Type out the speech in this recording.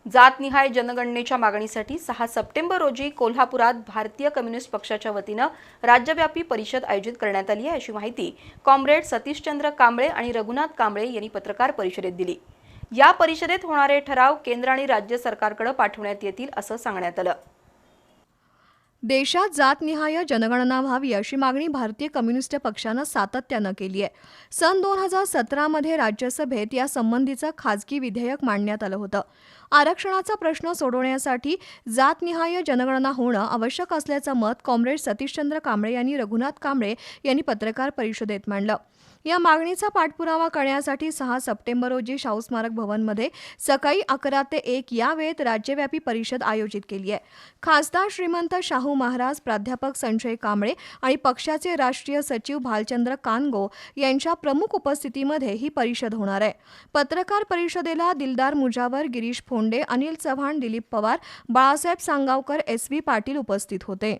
जातनिहाय जनगणनेच्या मागणीसाठी 6 सप्टेंबर रोजी कोल्हापुरात भारतीय कम्युनिस्ट पक्षाच्या वतीनं राज्यव्यापी परिषद आयोजित करण्यात आली आहे, अशी माहिती कॉम्रेड सतीशचंद्र कांबळे आणि रघुनाथ कांबळे यांनी पत्रकार परिषदेत दिली। या परिषदेत होणारे ठराव केंद्र आणि राज्य सरकारकडे पाठवण्यात येतील असं सांगण्यात आलं। देशात जातनिहाय जनगणना व्हावी अशी मागणी भारतीय कम्युनिस्ट पक्षानं सातत्यानं केली आहे। सन 2017 मध्ये राज्यसभेत या संबंधीचं खासगी विधेयक मांडण्यात आलं होतं। आरक्षणाचा प्रश्न सोडवण्यासाठी जातनिहाय जनगणना होणं आवश्यक असल्याचं मत कॉम्रेड सतीशचंद्र कांबळे यांनी रघुनाथ कांबळे यांनी पत्रकार परिषदेत मांडलं। या मागणीचा पाठपुरावा करण्यासाठी 6 सप्टेंबर रोजी शाहू स्मारक भवनमध्ये सकाळी 11 ते 1 या वेळेत राज्यव्यापी परिषद आयोजित केली आहे। खासदार श्रीमंत शाहू महाराज, प्राध्यापक संजय कांबळे आणि पक्षाचे राष्ट्रीय सचिव भालचंद्र कानगो यांच्या प्रमुख उपस्थितीमध्ये ही परिषद होणार आहे। पत्रकार परिषदेला दिलदार मुजावर, गिरीश फोंडे, अनिल चव्हाण, दिलीप पवार, बाळासाहेब सांगावकर, SV पाटील उपस्थित होते।